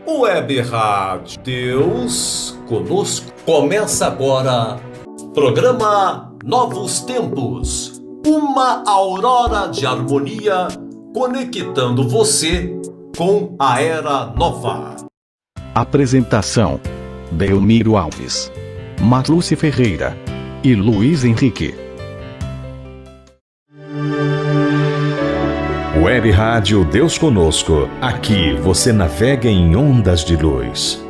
Web Rádio Deus Conosco. Começa agora programa Novos Tempos, uma aurora de harmonia conectando você com a Era Nova. Apresentação: Delmiro Alves, Marluce Ferreira e Luiz Henrique. Web Rádio Deus Conosco. Aqui você navega em ondas de luz.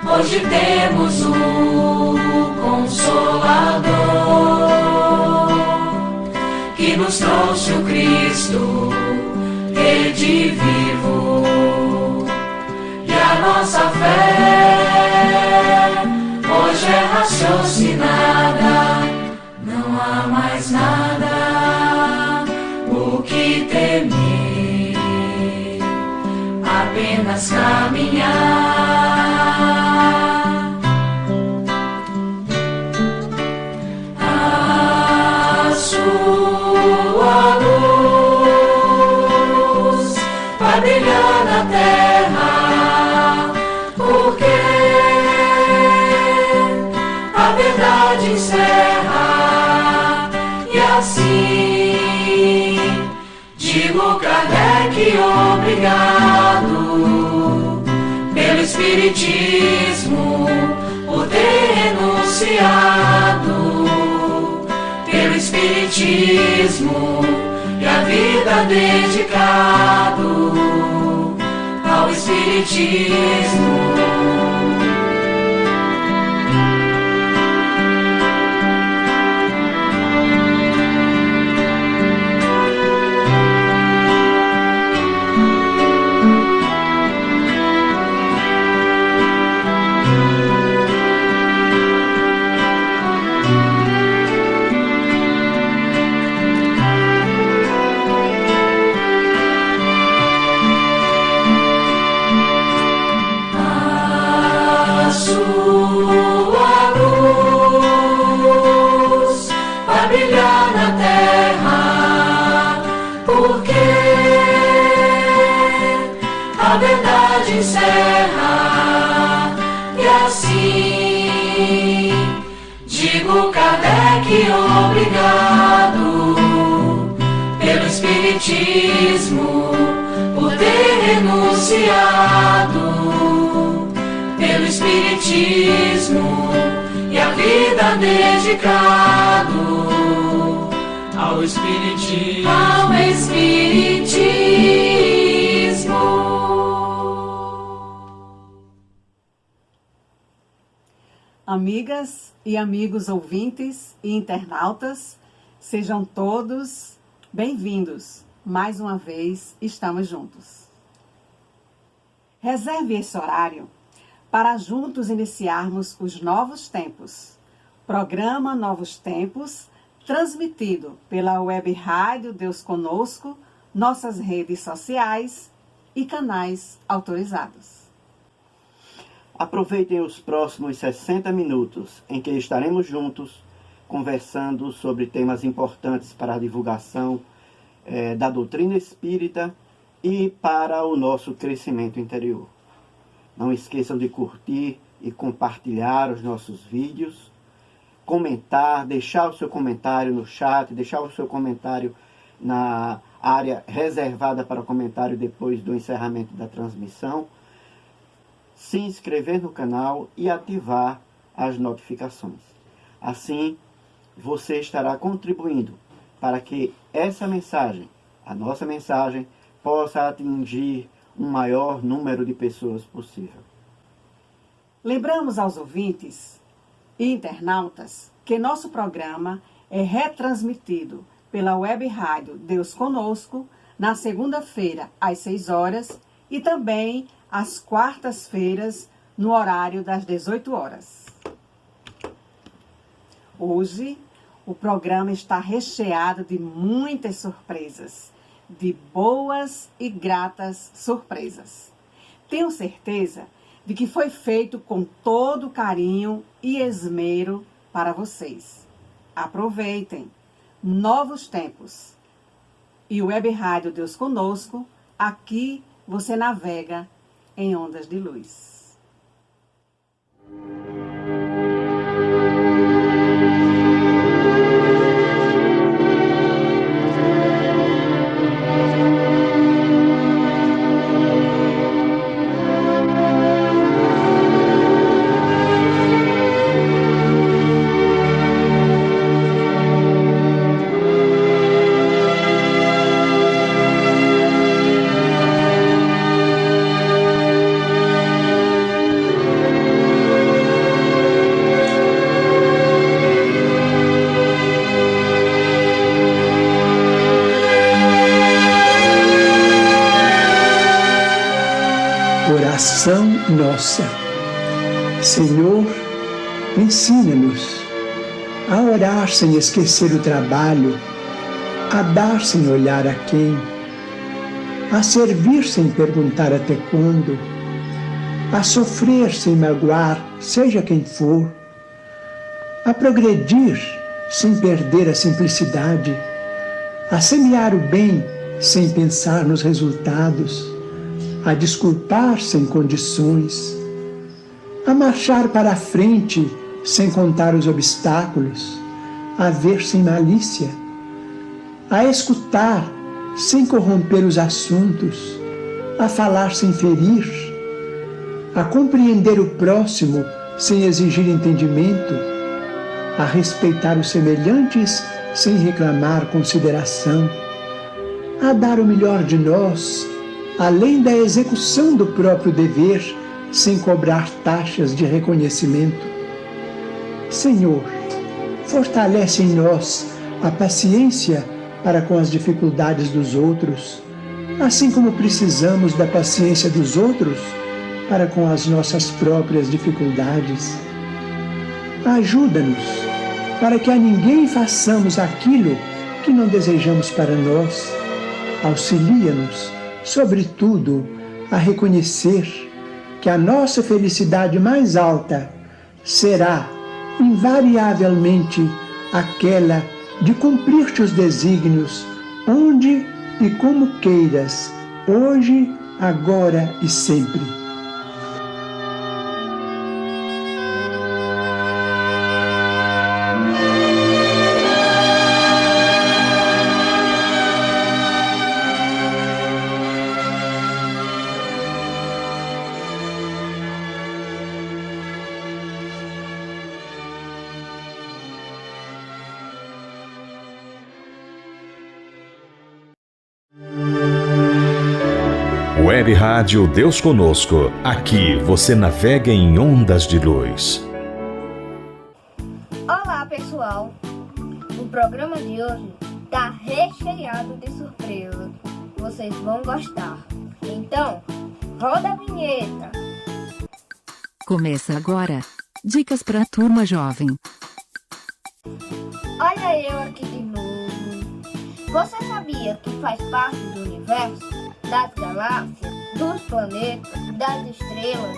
Hoje temos o Consolador que nos trouxe o Cristo, rede vivo, e a nossa fé hoje é raciocinada. Não há mais nada o que temer, apenas caminhar. Brilhar na terra, porque a verdade encerra, e assim digo Kardec, obrigado pelo Espiritismo, por ter renunciado, pelo Espiritismo e a vida dedicado ao Espiritismo. Encerra, e assim digo Kardec, obrigado pelo Espiritismo, por ter renunciado, pelo Espiritismo e a vida dedicado ao Espiritismo, ao Espiritismo. Amigas e amigos ouvintes e internautas, sejam todos bem-vindos. Mais uma vez, estamos juntos. Reserve esse horário para juntos iniciarmos os novos tempos. Programa Novos Tempos, transmitido pela Web Rádio Deus Conosco, nossas redes sociais e canais autorizados. Aproveitem os próximos 60 minutos em que estaremos juntos conversando sobre temas importantes para a divulgação da doutrina espírita e para o nosso crescimento interior. Não esqueçam de curtir e compartilhar os nossos vídeos comentar, deixar o seu comentário no chat, deixar o seu comentário na área reservada para comentário depois do encerramento da transmissão, se inscrever no canal e ativar as notificações. Assim, você estará contribuindo para que essa mensagem, a nossa mensagem, possa atingir um maior número de pessoas possível. Lembramos aos ouvintes e internautas que nosso programa é retransmitido pela web rádio Deus Conosco na segunda-feira às 6 horas e também às quartas-feiras no horário das 18 horas. Hoje, o programa está recheado de muitas surpresas, de boas e gratas surpresas. Tenho certeza de que foi feito com todo carinho e esmero para vocês. Aproveitem! Novos tempos. E o Web Rádio Deus Conosco, aqui você navega em ondas de luz. Oração nossa. Senhor, ensina-nos a orar sem esquecer o trabalho, a dar sem olhar a quem, a servir sem perguntar até quando, a sofrer sem magoar, seja quem for, a progredir sem perder a simplicidade, a semear o bem sem pensar nos resultados, a desculpar sem condições, a marchar para a frente sem contar os obstáculos, a ver sem malícia, a escutar sem corromper os assuntos, a falar sem ferir, a compreender o próximo sem exigir entendimento, a respeitar os semelhantes sem reclamar consideração, a dar o melhor de nós, além da execução do próprio dever, sem cobrar taxas de reconhecimento. Senhor, fortalece em nós a paciência para com as dificuldades dos outros, assim como precisamos da paciência dos outros para com as nossas próprias dificuldades. Ajuda-nos para que a ninguém façamos aquilo que não desejamos para nós. Auxilia-nos, sobretudo, a reconhecer que a nossa felicidade mais alta será, invariavelmente, aquela de cumprir teus desígnios, onde e como queiras, hoje, agora e sempre. Web Rádio Deus Conosco. Aqui você navega em ondas de luz. Olá, pessoal! O programa de hoje está recheado de surpresas. Vocês vão gostar. Então, roda a vinheta! Começa agora. Dicas para a turma jovem. Olha eu aqui de novo. Você sabia que faz parte do universo, das galáxias, dos planetas, das estrelas?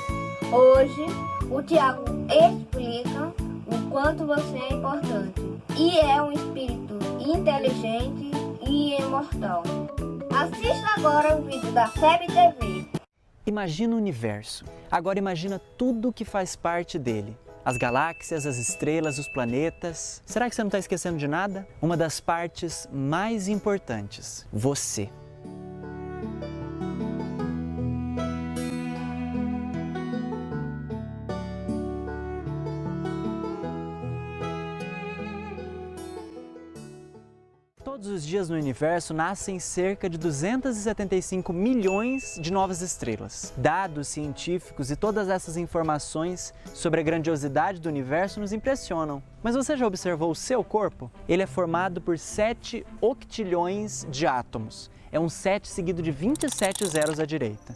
Hoje, o Tiago explica o quanto você é importante e é um espírito inteligente e imortal. Assista agora o vídeo da FEB TV. Imagina o universo. Agora imagina tudo que faz parte dele. As galáxias, as estrelas, os planetas. Será que você não está esquecendo de nada? Uma das partes mais importantes, você. Todos os dias no universo nascem cerca de 275 milhões de novas estrelas. Dados científicos e todas essas informações sobre a grandiosidade do universo nos impressionam. Mas você já observou o seu corpo? Ele é formado por 7 octilhões de átomos. É um 7 seguido de 27 zeros à direita.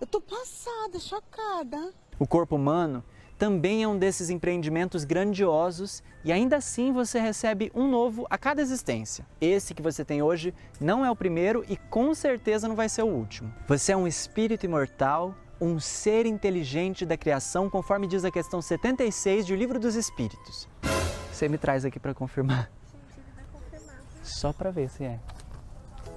Eu tô passada, chocada. O corpo humano também é um desses empreendimentos grandiosos e ainda assim você recebe um novo a cada existência. Esse que você tem hoje não é o primeiro e com certeza não vai ser o último. Você é um espírito imortal, um ser inteligente da criação, conforme diz a questão 76 do Livro dos Espíritos. Você me traz aqui para confirmar. Só para ver se é.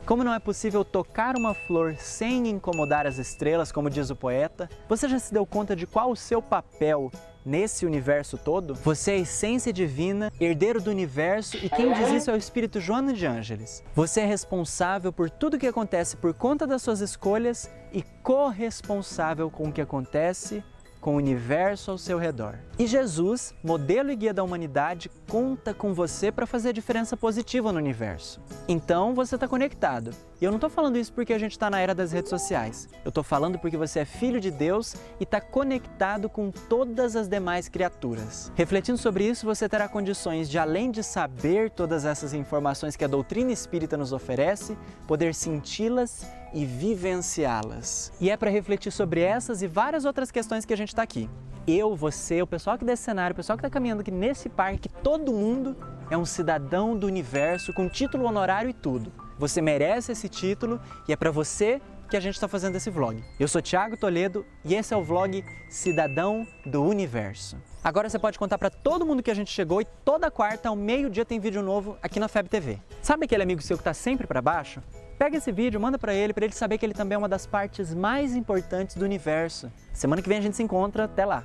Como não é possível tocar uma flor sem incomodar as estrelas, como diz o poeta, você já se deu conta de qual o seu papel nesse universo todo? Você é a essência divina, herdeiro do universo, e quem diz isso é o Espírito Joana de Ângeles. Você é responsável por tudo o que acontece por conta das suas escolhas e corresponsável com o que acontece com o universo ao seu redor. E Jesus, modelo e guia da humanidade, conta com você para fazer a diferença positiva no universo. Então você está conectado. E eu não estou falando isso porque a gente está na era das redes sociais. Eu estou falando porque você é filho de Deus e está conectado com todas as demais criaturas. Refletindo sobre isso, você terá condições de, além de saber todas essas informações que a doutrina espírita nos oferece, poder senti-las e vivenciá-las. E é para refletir sobre essas e várias outras questões que a gente está aqui. Eu, você, o pessoal aqui desse cenário, o pessoal que está caminhando aqui nesse parque, todo mundo é um cidadão do universo com título honorário e tudo. Você merece esse título e é para você que a gente está fazendo esse vlog. Eu sou Thiago Toledo e esse é o vlog Cidadão do Universo. Agora você pode contar para todo mundo que a gente chegou e toda quarta ao meio-dia tem vídeo novo aqui na FEB TV. Sabe aquele amigo seu que está sempre para baixo? Pega esse vídeo, manda para ele saber que ele também é uma das partes mais importantes do universo. Semana que vem a gente se encontra, até lá!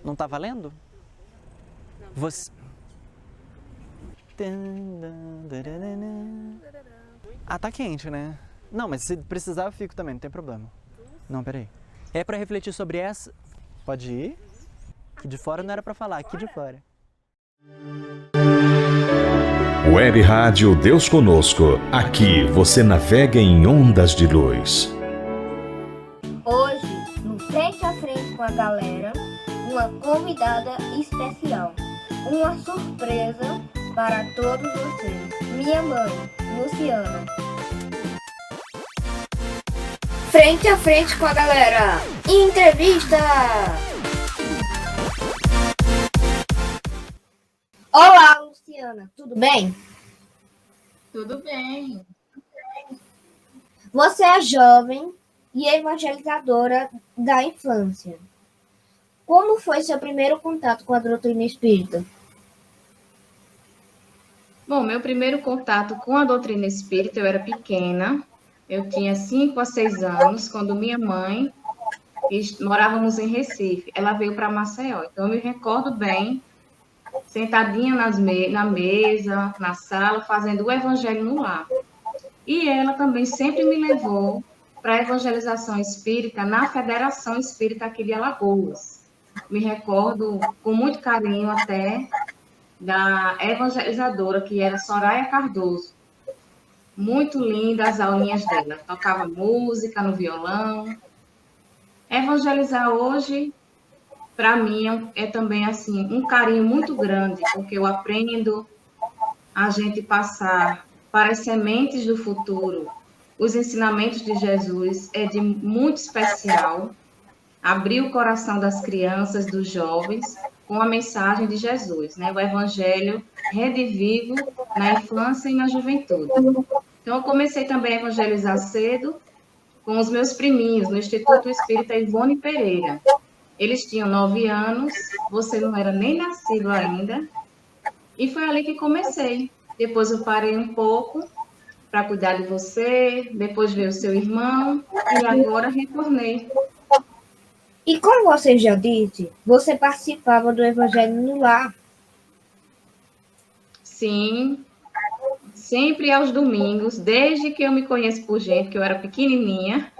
Não tá valendo? Você... Ah, tá quente, né? Não, mas se precisar eu fico também, não tem problema. Não, peraí. É pra refletir sobre essa... Pode ir? Aqui de fora não era pra falar, aqui de fora. Web Rádio Deus Conosco. Aqui você navega em ondas de luz. Hoje, no Frente a Frente com a Galera, uma convidada especial. Uma surpresa para todos vocês. Minha mãe, Luciana. Frente a Frente com a Galera. Entrevista! Olá, Luciana. Tudo bem? Tudo bem. Você é jovem e evangelizadora da infância. Como foi seu primeiro contato com a doutrina espírita? Bom, meu primeiro contato com a doutrina espírita, eu era pequena. Eu tinha 5 a 6 anos, quando minha mãe, morávamos em Recife, ela veio para Maceió. Então, eu me recordo bem, sentadinha na mesa, na sala, fazendo o evangelho no lar. E ela também sempre me levou para a evangelização espírita na Federação Espírita aqui de Alagoas. Me recordo com muito carinho até da evangelizadora, que era Soraya Cardoso. Muito linda as aulinhas dela. Tocava música no violão. Evangelizar hoje, para mim, é também assim um carinho muito grande, porque eu aprendo a gente passar para as sementes do futuro. Os ensinamentos de Jesus é de muito especial. Abrir o coração das crianças, dos jovens, com a mensagem de Jesus, né? O Evangelho redivivo na infância e na juventude. Então, eu comecei também a evangelizar cedo com os meus priminhos, no Instituto Espírita Ivone Pereira. Eles tinham 9 anos, você não era nem nascido ainda, e foi ali que comecei. Depois eu parei um pouco, para cuidar de você, depois veio o seu irmão e agora retornei. E como você já disse, você participava do Evangelho no Lar. Sim, sempre aos domingos, desde que eu me conheço por gente, que eu era pequenininha,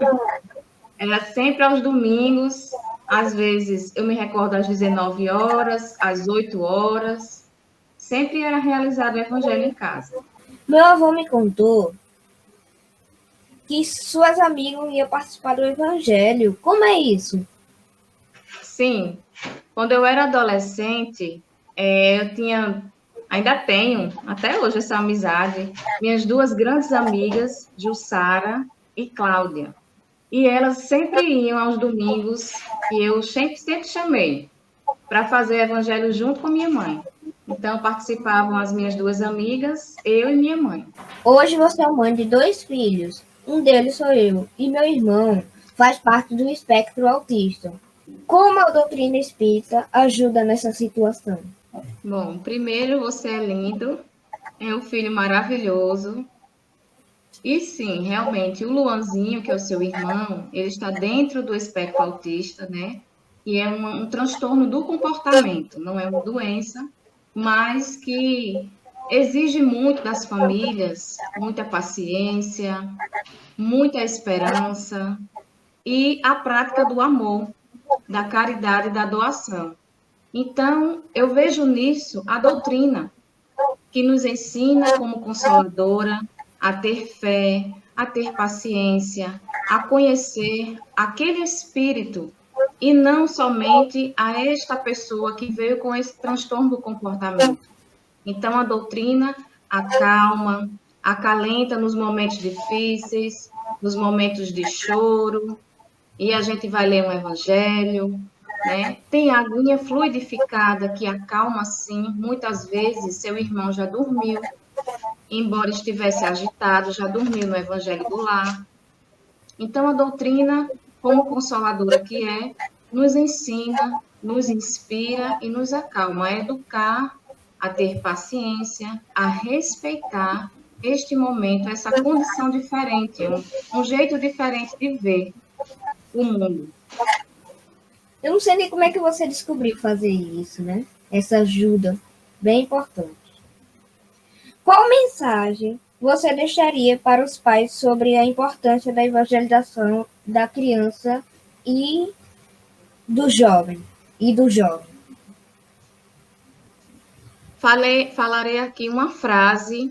era sempre aos domingos, às vezes eu me recordo às 19 horas, às 8 horas, sempre era realizado o Evangelho em casa. Meu avô me contou que suas amigas iam participar do Evangelho. Como é isso? Sim, quando eu era adolescente, ainda tenho, até hoje, essa amizade, minhas duas grandes amigas, Jussara e Cláudia. E elas sempre iam aos domingos, e eu sempre chamei, para fazer evangelho junto com minha mãe. Então, participavam as minhas duas amigas, eu e minha mãe. Hoje você é mãe de 2 filhos. Um deles sou eu, e meu irmão faz parte do espectro autista. Como a doutrina espírita ajuda nessa situação? Bom, primeiro, você é lindo, é um filho maravilhoso. E sim, realmente, o Luanzinho, que é o seu irmão, ele está dentro do espectro autista, né? E é um transtorno do comportamento, não é uma doença, mas que exige muito das famílias, muita paciência, muita esperança e a prática do amor, da caridade e da doação. Então, eu vejo nisso a doutrina, que nos ensina como consoladora a ter fé, a ter paciência, a conhecer aquele espírito e não somente a esta pessoa que veio com esse transtorno do comportamento. Então, a doutrina acalma, acalenta nos momentos difíceis, nos momentos de choro, e a gente vai ler um evangelho, né? Tem a aguinha fluidificada que acalma, sim. Muitas vezes, seu irmão já dormiu, embora estivesse agitado, já dormiu no Evangelho do Lar. Então, a doutrina, como consoladora que é, nos ensina, nos inspira e nos acalma a educar, a ter paciência, a respeitar este momento, essa condição diferente, um jeito diferente de ver o mundo. Eu não sei nem como é que você descobriu fazer isso, né? Essa ajuda bem importante. Qual mensagem você deixaria para os pais sobre a importância da evangelização da criança e do jovem? Falarei aqui uma frase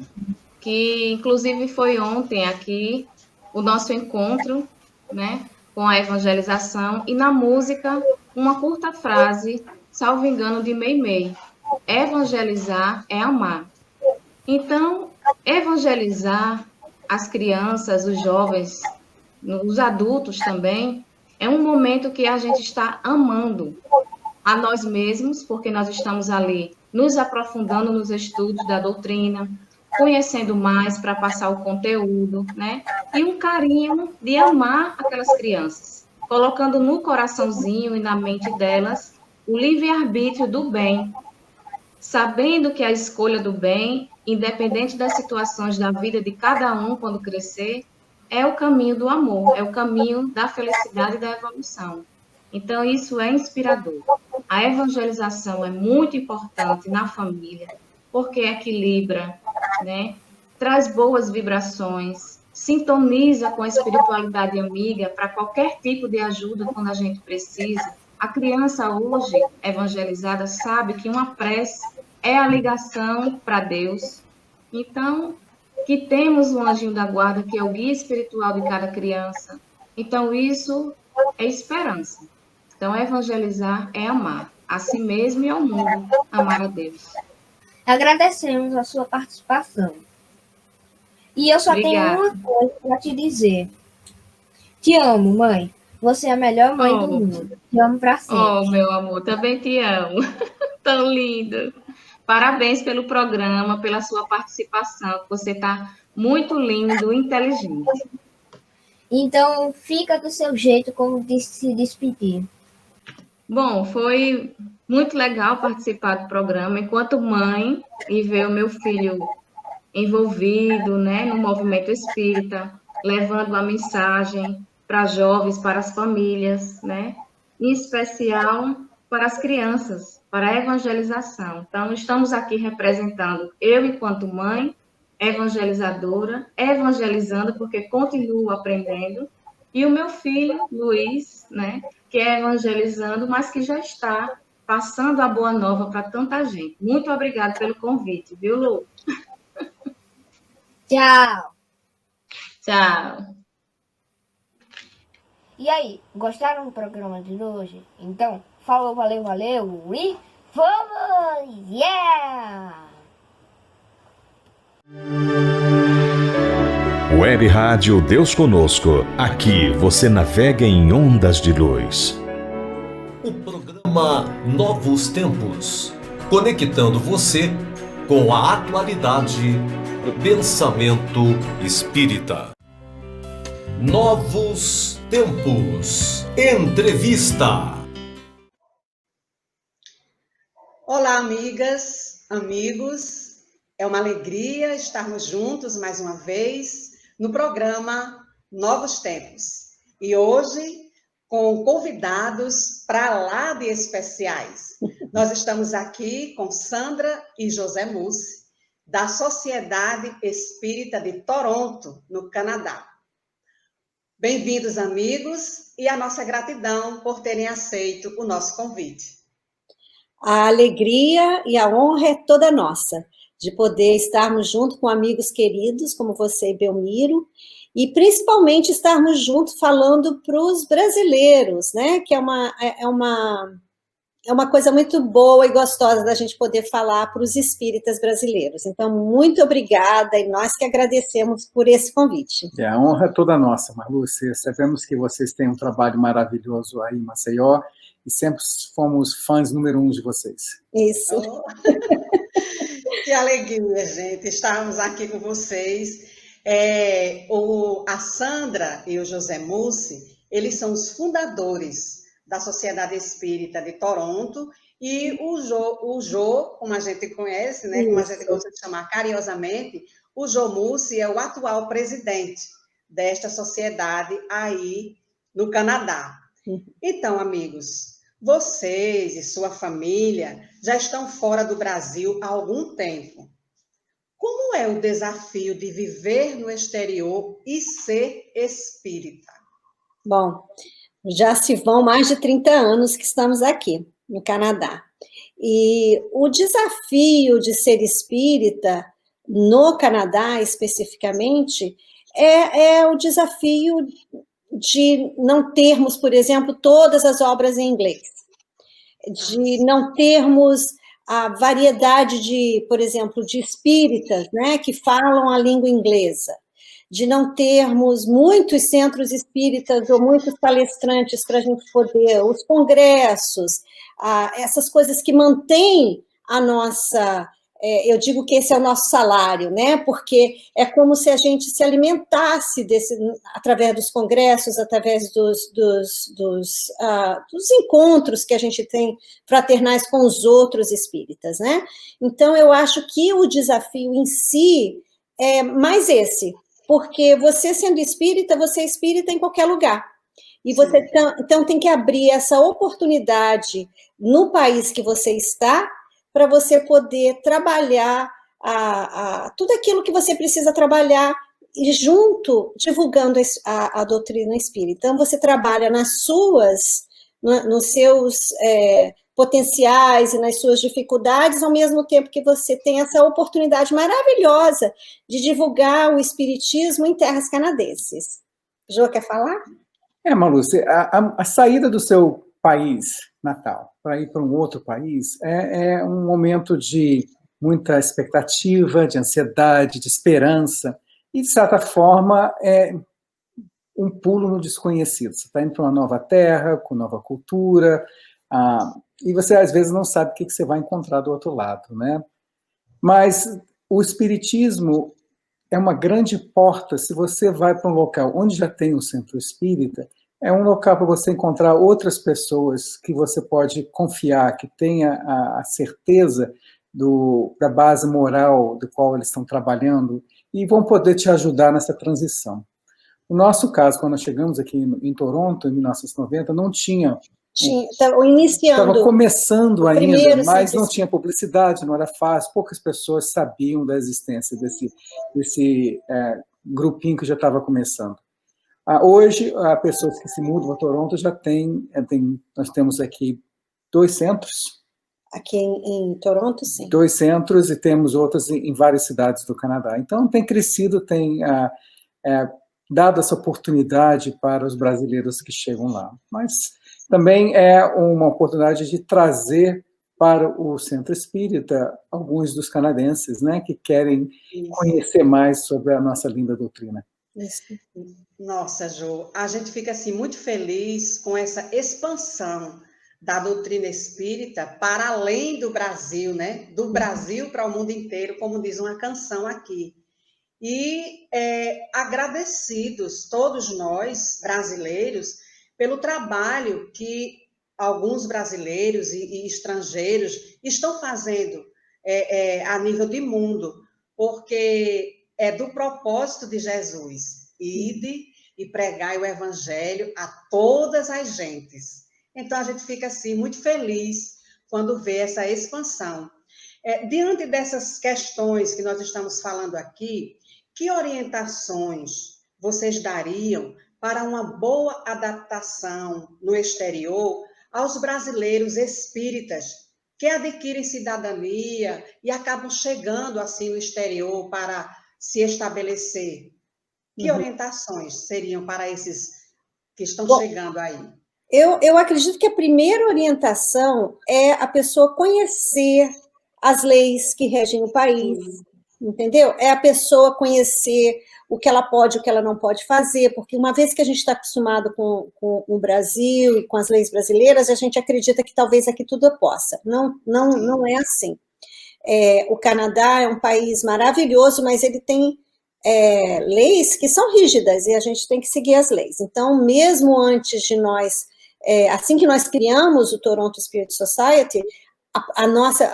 que, inclusive, foi ontem aqui o nosso encontro, né, com a evangelização, e na música, uma curta frase, salvo engano, de Meimei. Evangelizar é amar. Então, evangelizar as crianças, os jovens, os adultos também, é um momento que a gente está amando a nós mesmos, porque nós estamos ali nos aprofundando nos estudos da doutrina, conhecendo mais para passar o conteúdo, né? E um carinho de amar aquelas crianças, colocando no coraçãozinho e na mente delas o livre-arbítrio do bem, sabendo que a escolha do bem, independente das situações da vida de cada um quando crescer, é o caminho do amor, é o caminho da felicidade e da evolução. Então, isso é inspirador. A evangelização é muito importante na família, porque equilibra, né? Traz boas vibrações, sintoniza com a espiritualidade amiga para qualquer tipo de ajuda quando a gente precisa. A criança hoje, evangelizada, sabe que uma prece é a ligação para Deus. Então, que temos um anjinho da guarda, que é o guia espiritual de cada criança. Então, isso é esperança. Então, evangelizar é amar a si mesmo e ao mundo, amar a Deus. Agradecemos a sua participação. E eu só Obrigada. tenho uma coisa para te dizer. Te amo, mãe. Você é a melhor mãe do mundo. Te amo para sempre. Oh, meu amor, também te amo. Tão lindo. Parabéns pelo programa, pela sua participação. Você está muito lindo, inteligente. Então, fica do seu jeito como de se despedir. Bom, foi muito legal participar do programa enquanto mãe e ver o meu filho envolvido, né, no movimento espírita, levando a mensagem para jovens, para as famílias, né, em especial para as crianças, para a evangelização. Então, estamos aqui representando eu, enquanto mãe, evangelizadora, evangelizando, porque continuo aprendendo, e o meu filho, Luiz, né, que é evangelizando, mas que já está passando a boa nova para tanta gente. Muito obrigada pelo convite, viu, Lu? Tchau. Tchau. E aí, gostaram do programa de hoje? Então, falou, valeu, valeu e vamos! Yeah! Web Rádio Deus Conosco. Aqui você navega em ondas de luz. O programa Novos Tempos, conectando você com a atualidade do pensamento espírita. Novos Tempos. Entrevista. Olá, amigas, amigos. É uma alegria estarmos juntos mais uma vez no programa Novos Tempos. E hoje, com convidados para lá de especiais. Nós estamos aqui com Sandra e José Mussi, da Sociedade Espírita de Toronto, no Canadá. Bem-vindos, amigos, e a nossa gratidão por terem aceito o nosso convite. A alegria e a honra é toda nossa, de poder estarmos junto com amigos queridos, como você e Belmiro, e principalmente estarmos juntos falando para os brasileiros, né? Que é uma coisa muito boa e gostosa da gente poder falar para os espíritas brasileiros. Então, muito obrigada, e nós que agradecemos por esse convite. A honra é toda nossa, Marlúcia. Sabemos que vocês têm um trabalho maravilhoso aí em Maceió, e sempre fomos fãs número 1 de vocês. Isso. Que alegria, gente, estarmos aqui com vocês. A Sandra e o José Mussi, eles são os fundadores da Sociedade Espírita de Toronto, e o Jô, como a gente conhece, né, como a gente gosta de chamar carinhosamente, o Jô Mussi é o atual presidente desta sociedade aí no Canadá. Então, amigos, vocês e sua família já estão fora do Brasil há algum tempo. Como é o desafio de viver no exterior e ser espírita? Bom, já se vão mais de 30 anos que estamos aqui, no Canadá. E o desafio de ser espírita, no Canadá especificamente, é o desafio de não termos, por exemplo, todas as obras em inglês, de não termos a variedade de, por exemplo, de espíritas, né, que falam a língua inglesa, de não termos muitos centros espíritas ou muitos palestrantes para a gente poder, os congressos, essas coisas que mantêm a nossa, eu digo que esse é o nosso salário, né? Porque é como se a gente se alimentasse através dos congressos, através dos encontros que a gente tem fraternais com os outros espíritas, né? Então, eu acho que o desafio em si é mais esse, porque você sendo espírita, você é espírita em qualquer lugar. E você, então, tem que abrir essa oportunidade no país que você está, para você poder trabalhar tudo aquilo que você precisa trabalhar, e junto, divulgando a doutrina espírita. Então, você trabalha nos seus potenciais e nas suas dificuldades, ao mesmo tempo que você tem essa oportunidade maravilhosa de divulgar o espiritismo em terras canadenses. Jô, quer falar? Marlúcia, a saída do seu país natal para ir para um outro país é um momento de muita expectativa, de ansiedade, de esperança, e, de certa forma, é um pulo no desconhecido. Você está indo para uma nova terra, com nova cultura, e você, às vezes, não sabe o que você vai encontrar do outro lado, né? Mas o espiritismo é uma grande porta. Se você vai para um local onde já tem um centro espírita, é um local para você encontrar outras pessoas que você pode confiar, que tenha a certeza da base moral do qual eles estão trabalhando e vão poder te ajudar nessa transição. No nosso caso, quando nós chegamos aqui em Toronto, em 1990, não tinha... Estava iniciando. Estava começando ainda, mas não tinha publicidade, não era fácil, poucas pessoas sabiam da existência desse grupinho que já estava começando. Hoje, pessoas que se mudam a Toronto já nós temos aqui 2 centros. Aqui em Toronto, sim. 2 centros e temos outros em várias cidades do Canadá. Então, tem crescido, tem dado essa oportunidade para os brasileiros que chegam lá. Mas também é uma oportunidade de trazer para o Centro Espírita alguns dos canadenses, né, que querem conhecer mais sobre a nossa linda doutrina. Isso. Nossa, Jo, a gente fica assim muito feliz com essa expansão da doutrina espírita para além do Brasil, né? Do Brasil para o mundo inteiro, como diz uma canção aqui. E agradecidos, todos nós, brasileiros, pelo trabalho que alguns brasileiros e estrangeiros estão fazendo a nível de mundo, porque é do propósito de Jesus, ide e pregai o evangelho a todas as gentes. Então, a gente fica, assim, muito feliz quando vê essa expansão. Diante dessas questões que nós estamos falando aqui, que orientações vocês dariam para uma boa adaptação no exterior aos brasileiros espíritas que adquirem cidadania e acabam chegando, assim, no exterior para se estabelecer? Que orientações seriam para esses que estão chegando aí? Eu acredito que a primeira orientação é a pessoa conhecer as leis que regem o país, entendeu? É a pessoa conhecer o que ela pode e o que ela não pode fazer, porque uma vez que a gente está acostumado com o Brasil e com as leis brasileiras, a gente acredita que talvez aqui tudo possa. Não é assim. O Canadá é um país maravilhoso, mas ele tem leis que são rígidas e a gente tem que seguir as leis. Então, mesmo antes de nós, assim que nós criamos o Toronto Spirit Society,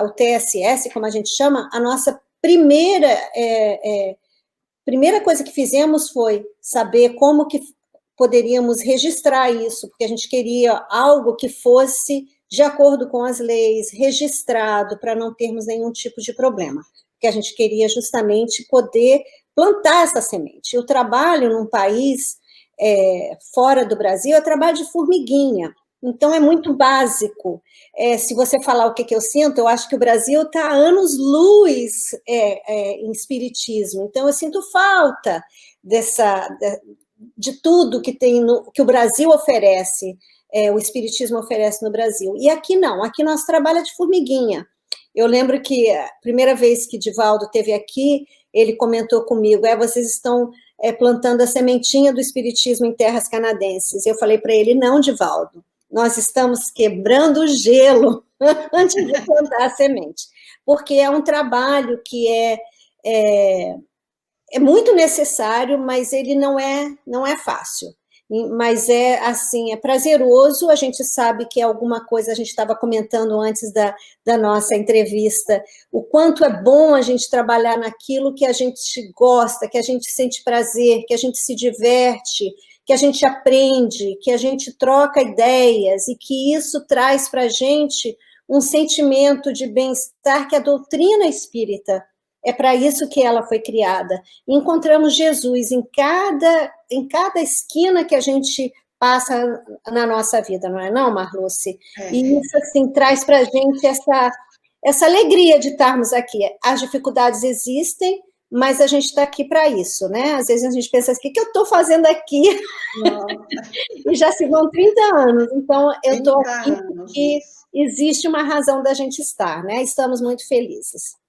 o TSS, como a gente chama, a nossa primeira coisa que fizemos foi saber como que poderíamos registrar isso, porque a gente queria algo que fosse de acordo com as leis, registrado, para não termos nenhum tipo de problema, porque a gente queria justamente poder plantar essa semente. O trabalho num país fora do Brasil é trabalho de formiguinha, então é muito básico. Se você falar o que eu sinto, eu acho que o Brasil está anos-luz em espiritismo, então eu sinto falta de tudo que que o Brasil oferece, o espiritismo oferece no Brasil. E aqui não, aqui nós trabalhamos de formiguinha. Eu lembro que a primeira vez que Divaldo esteve aqui, ele comentou comigo, vocês estão plantando a sementinha do espiritismo em terras canadenses. Eu falei para ele, não, Divaldo, nós estamos quebrando o gelo antes de plantar a semente, porque é um trabalho que é muito necessário, mas ele não é fácil. Mas assim, é prazeroso, a gente sabe que alguma coisa, a gente estava comentando antes da nossa entrevista, o quanto é bom a gente trabalhar naquilo que a gente gosta, que a gente sente prazer, que a gente se diverte, que a gente aprende, que a gente troca ideias, e que isso traz para a gente um sentimento de bem-estar que a doutrina espírita, é para isso que ela foi criada. Encontramos Jesus em cada esquina que a gente passa na nossa vida, não é não, Marluce? E isso, assim, traz para a gente essa alegria de estarmos aqui. As dificuldades existem, mas a gente está aqui para isso, né? Às vezes a gente pensa, o que eu estou fazendo aqui? E já se vão 30 anos, então eu estou aqui porque existe uma razão da gente estar, né? Estamos muito felizes.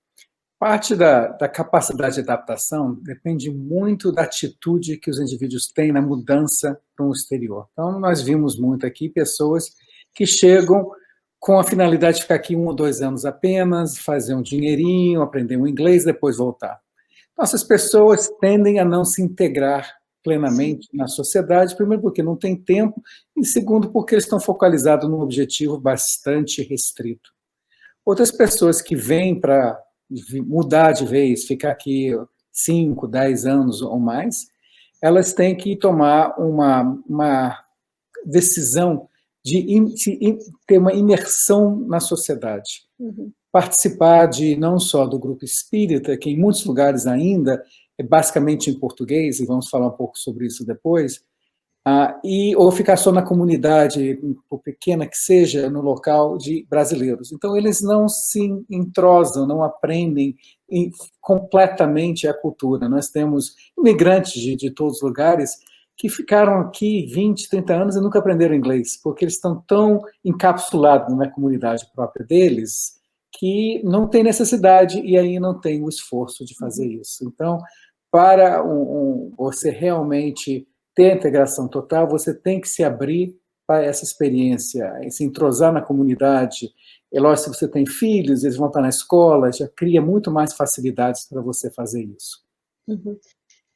Parte da capacidade de adaptação depende muito da atitude que os indivíduos têm na mudança para o exterior. Então, nós vimos muito aqui pessoas que chegam com a finalidade de ficar aqui 1 ou 2 anos apenas, fazer um dinheirinho, aprender o inglês, depois voltar. Então, essas pessoas tendem a não se integrar plenamente na sociedade, primeiro porque não tem tempo, e segundo porque eles estão focalizados num objetivo bastante restrito. Outras pessoas que vêm para mudar de vez, ficar aqui 5, 10 anos ou mais, elas têm que tomar uma decisão de ter uma imersão na sociedade. Participar não só do grupo espírita, que em muitos lugares ainda é basicamente em português, e vamos falar um pouco sobre isso depois, ou ficar só na comunidade, por pequena que seja, no local de brasileiros. Então, eles não se entrosam, não aprendem completamente a cultura. Nós temos imigrantes de todos os lugares que ficaram aqui 20, 30 anos e nunca aprenderam inglês, porque eles estão tão encapsulados na comunidade própria deles que não tem necessidade e aí não tem o esforço de fazer isso. Então, para você realmente ter a integração total, você tem que se abrir para essa experiência, se entrosar na comunidade. É lógico, se você tem filhos, eles vão estar na escola, já cria muito mais facilidades para você fazer isso.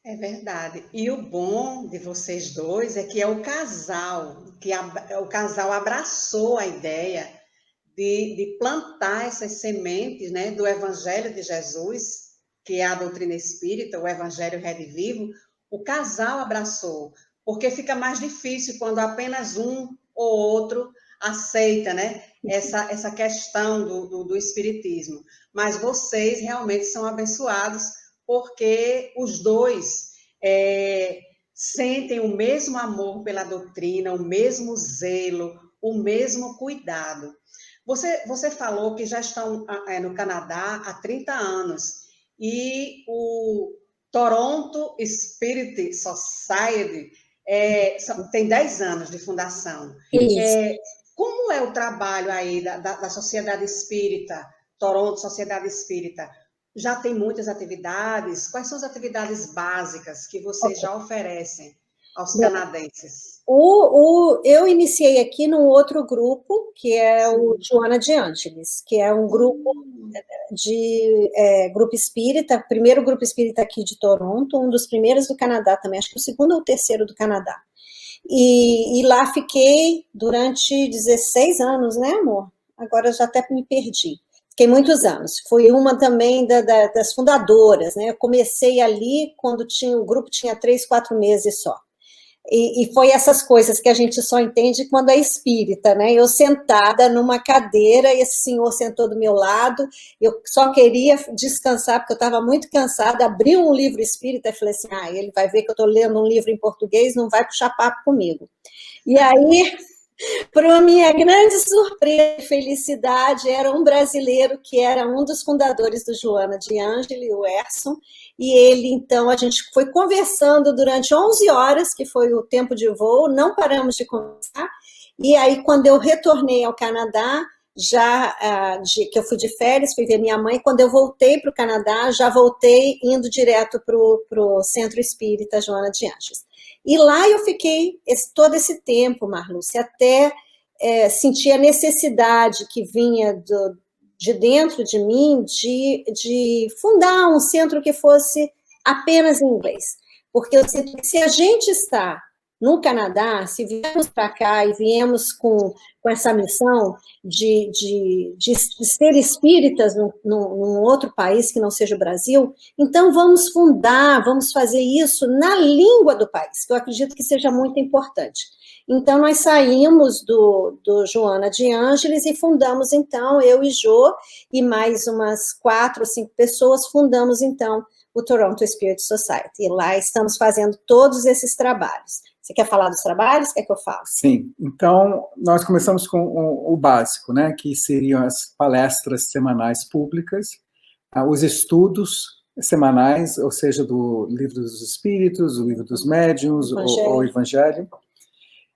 É verdade. E o bom de vocês dois é que é o casal, o casal abraçou a ideia de plantar essas sementes, né, do Evangelho de Jesus, que é a doutrina espírita, o Evangelho Redivivo. O casal abraçou, porque fica mais difícil quando apenas um ou outro aceita, né, essa questão do espiritismo. Mas vocês realmente são abençoados, porque os dois sentem o mesmo amor pela doutrina, o mesmo zelo, o mesmo cuidado. Você falou que já estão no Canadá há 30 anos, e o Toronto Spirit Society tem 10 anos de fundação. Como é o trabalho aí da Sociedade Espírita, Toronto Sociedade Espírita? Já tem muitas atividades? Quais são as atividades básicas que vocês já oferecem aos canadenses? Eu iniciei aqui num outro grupo, que é o Joana de Ângeles, que é um grupo grupo espírita, primeiro grupo espírita aqui de Toronto, um dos primeiros do Canadá também, acho que o segundo ou o terceiro do Canadá. E lá fiquei durante 16 anos, né, amor? Agora já até me perdi. Fiquei muitos anos. Fui uma também das fundadoras, né? Eu comecei ali quando o grupo tinha 3, 4 meses só. E foi essas coisas que a gente só entende quando é espírita, né? Eu sentada numa cadeira, e esse senhor sentou do meu lado, eu só queria descansar, porque eu estava muito cansada, abri um livro espírita e falei assim, ele vai ver que eu estou lendo um livro em português, não vai puxar papo comigo. E aí, para minha grande surpresa e felicidade, era um brasileiro que era um dos fundadores do Joana de Ângeles, o Erson, e ele, então, a gente foi conversando durante 11 horas, que foi o tempo de voo, não paramos de conversar, e aí, quando eu retornei ao Canadá, que eu fui de férias, fui ver minha mãe, quando eu voltei para o Canadá, já voltei indo direto para o Centro Espírita Joana de Ângeles. E lá eu fiquei todo esse tempo, Marluce, até sentir a necessidade que vinha de dentro de mim de fundar um centro que fosse apenas em inglês. Porque eu sinto que se a gente está no Canadá, se viemos para cá e viemos com essa missão de ser espíritas num outro país que não seja o Brasil, então vamos fazer isso na língua do país, que eu acredito que seja muito importante. Então, nós saímos do Joana de Ângeles e fundamos, então, eu e Jô, e mais umas 4 ou 5 pessoas, fundamos, então, o Toronto Spirit Society. E lá estamos fazendo todos esses trabalhos. Você quer falar dos trabalhos? Quer que eu fale? Sim. Então, nós começamos com o básico, né, que seriam as palestras semanais públicas, os estudos semanais, ou seja, do Livro dos Espíritos, o Livro dos Médiuns, o Evangelho.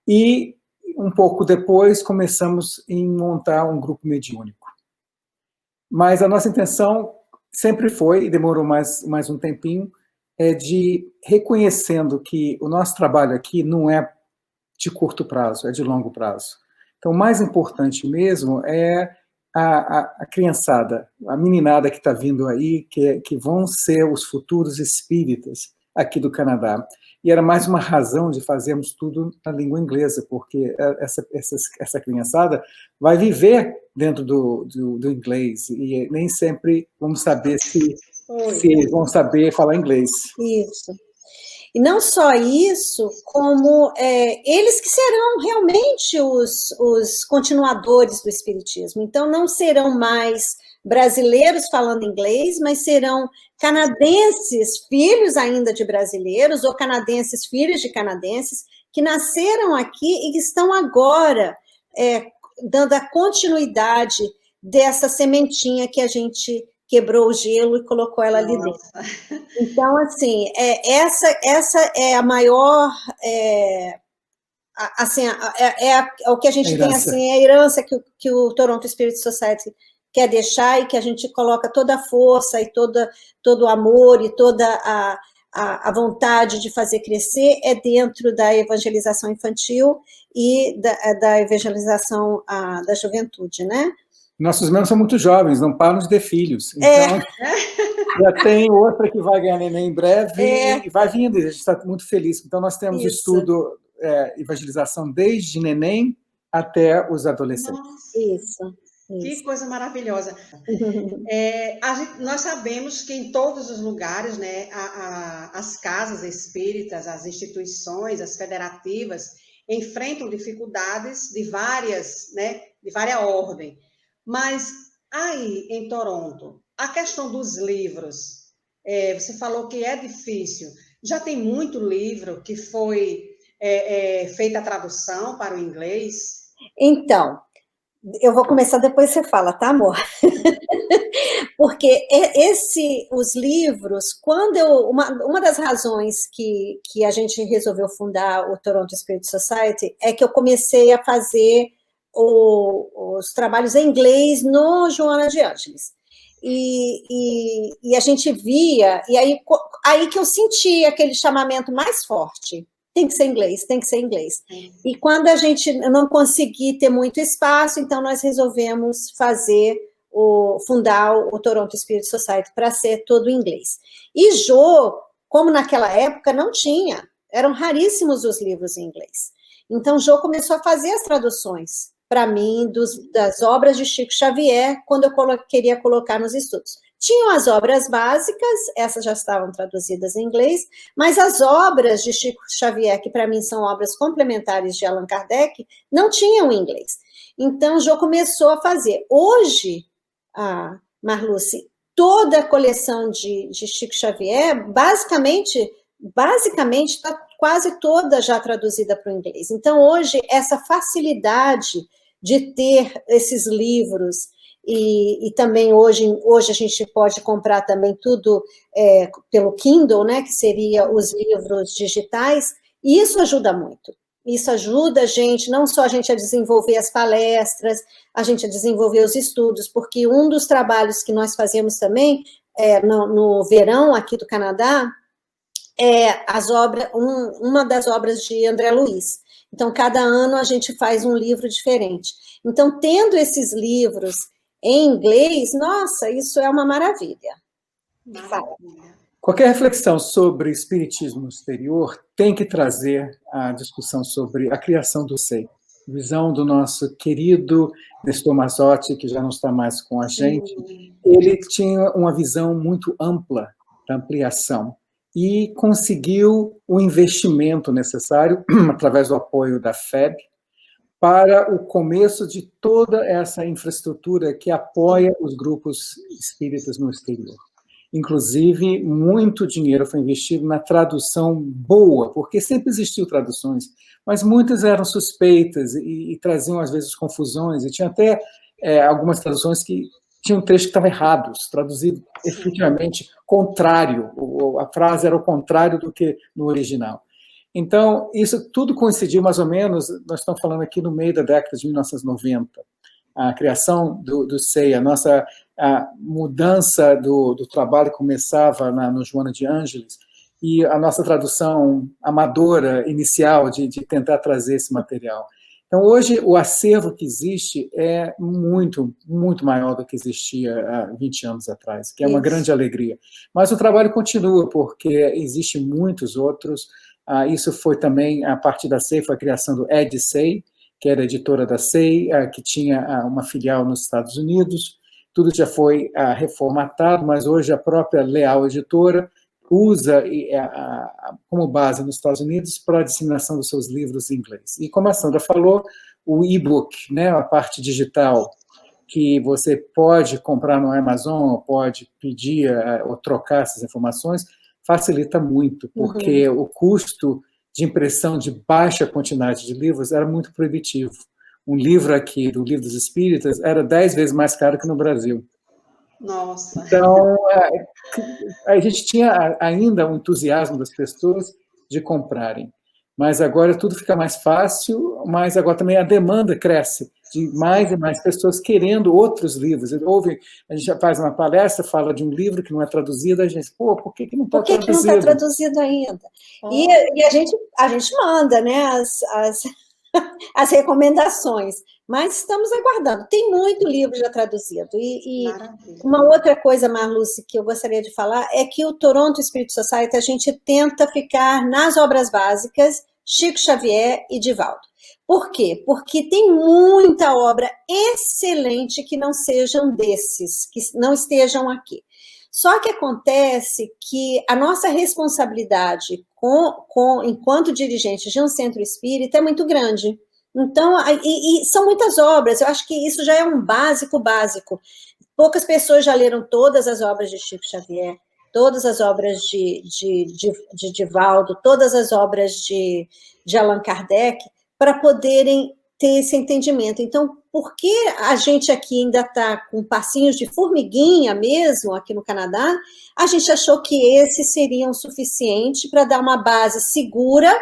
E, um pouco depois, começamos a montar um grupo mediúnico. Mas a nossa intenção sempre foi, e demorou mais um tempinho, de reconhecendo que o nosso trabalho aqui não é de curto prazo, é de longo prazo. Então, o mais importante mesmo é a criançada, a meninada que está vindo aí, que vão ser os futuros espíritas, aqui do Canadá. E era mais uma razão de fazermos tudo na língua inglesa, porque essa criançada vai viver dentro do inglês, e nem sempre vamos saber se eles vão saber falar inglês. Isso. E não só isso, como eles que serão realmente os continuadores do Espiritismo. Então, não serão mais brasileiros falando inglês, mas serão canadenses, filhos ainda de brasileiros, ou canadenses, filhos de canadenses, que nasceram aqui e que estão agora dando a continuidade dessa sementinha que a gente quebrou o gelo e colocou ela ali dentro. Então, assim, essa é a maior... o que a gente tem, assim, é a herança que o Toronto Spirit Society quer deixar, e que a gente coloca toda a força e todo o amor e toda a vontade de fazer crescer dentro da evangelização infantil e da evangelização da juventude, né? Nossos membros são muito jovens, não param de ter filhos. Então, já tem outra que vai ganhar neném em breve e vai vindo, e a gente está muito feliz. Então, nós temos estudo, evangelização desde neném até os adolescentes. Isso. Que coisa maravilhosa. Nós sabemos que em todos os lugares, né, as casas espíritas, as instituições, as federativas, enfrentam dificuldades de várias ordem. Mas aí, em Toronto, a questão dos livros, você falou que é difícil. Já tem muito livro que foi feita a tradução para o inglês? Então, eu vou começar, depois você fala, tá, amor? Porque os livros, uma das razões que a gente resolveu fundar o Toronto Spirit Society é que eu comecei a fazer os trabalhos em inglês no Joana de Ângeles. E a gente via, e aí que eu senti aquele chamamento mais forte. Tem que ser inglês, tem que ser inglês. E quando a gente não conseguir ter muito espaço, então nós resolvemos fundar o Toronto Spirit Society para ser todo em inglês. E Jô, como naquela época não tinha, eram raríssimos os livros em inglês. Então Jô começou a fazer as traduções para mim das obras de Chico Xavier, quando eu queria colocar nos estudos. Tinham as obras básicas, essas já estavam traduzidas em inglês, mas as obras de Chico Xavier, que para mim são obras complementares de Allan Kardec, não tinham em inglês. Então, Jô começou a fazer. Hoje, Marluce, toda a coleção de Chico Xavier, basicamente está quase toda já traduzida para o inglês. Então, hoje, essa facilidade de ter esses livros, e também hoje a gente pode comprar também tudo pelo Kindle, né, que seria os livros digitais, e isso ajuda muito. Isso ajuda a gente, não só a gente a desenvolver as palestras, a gente a desenvolver os estudos, porque um dos trabalhos que nós fazemos também, no verão aqui do Canadá, uma das obras de André Luiz. Então, cada ano a gente faz um livro diferente. Então, tendo esses livros em inglês, nossa, isso é uma maravilha. Qualquer reflexão sobre espiritismo no exterior tem que trazer a discussão sobre a criação do SEI. Visão do nosso querido Nestor Mazzotti, que já não está mais com a gente. Ele tinha uma visão muito ampla da ampliação e conseguiu o investimento necessário, através do apoio da FEB, para o começo de toda essa infraestrutura que apoia os grupos espíritas no exterior. Inclusive, muito dinheiro foi investido na tradução boa, porque sempre existiu traduções, mas muitas eram suspeitas e traziam, às vezes, confusões, e tinha até algumas traduções que tinham trechos que estavam errados, traduzido efetivamente contrário, a frase era o contrário do que no original. Então, isso tudo coincidiu mais ou menos, nós estamos falando aqui no meio da década de 1990, a criação do SEI, a mudança do trabalho começava no Joana de Ângeles, e a nossa tradução amadora inicial de tentar trazer esse material. Então, hoje, o acervo que existe é muito, muito maior do que existia há 20 anos atrás, que é uma grande alegria. Mas o trabalho continua, porque existem muitos outros. Isso foi também, a partir da SEI, foi a criação do EdSei, que era editora da SEI, que tinha uma filial nos Estados Unidos. Tudo já foi reformatado, mas hoje a própria Leal Editora usa como base nos Estados Unidos para a disseminação dos seus livros em inglês. E como a Sandra falou, o e-book, né, a parte digital, que você pode comprar no Amazon, pode pedir ou trocar essas informações, facilita muito, porque o custo de impressão de baixa quantidade de livros era muito proibitivo. Um livro aqui, do Livro dos Espíritas, era 10 vezes mais caro que no Brasil. Nossa! Então, a gente tinha ainda o entusiasmo das pessoas de comprarem, mas agora tudo fica mais fácil, mas agora também a demanda cresce, de mais e mais pessoas querendo outros livros. A gente já faz uma palestra, fala de um livro que não é traduzido, a gente, por que não está traduzido? Por que não está traduzido ainda? E a gente manda, né, as recomendações, mas estamos aguardando. Tem muito livro já traduzido. E uma outra coisa, Marluce, que eu gostaria de falar é que o Toronto Spirit Society, a gente tenta ficar nas obras básicas, Chico Xavier e Divaldo. Por quê? Porque tem muita obra excelente que não sejam desses, que não estejam aqui. Só que acontece que a nossa responsabilidade enquanto dirigente de um centro espírita é muito grande. Então, e são muitas obras, eu acho que isso já é um básico. Poucas pessoas já leram todas as obras de Chico Xavier, todas as obras de Divaldo, todas as obras de Allan Kardec, para poderem ter esse entendimento. Então, por que a gente aqui ainda está com passinhos de formiguinha mesmo, aqui no Canadá, a gente achou que esses seriam suficientes para dar uma base segura,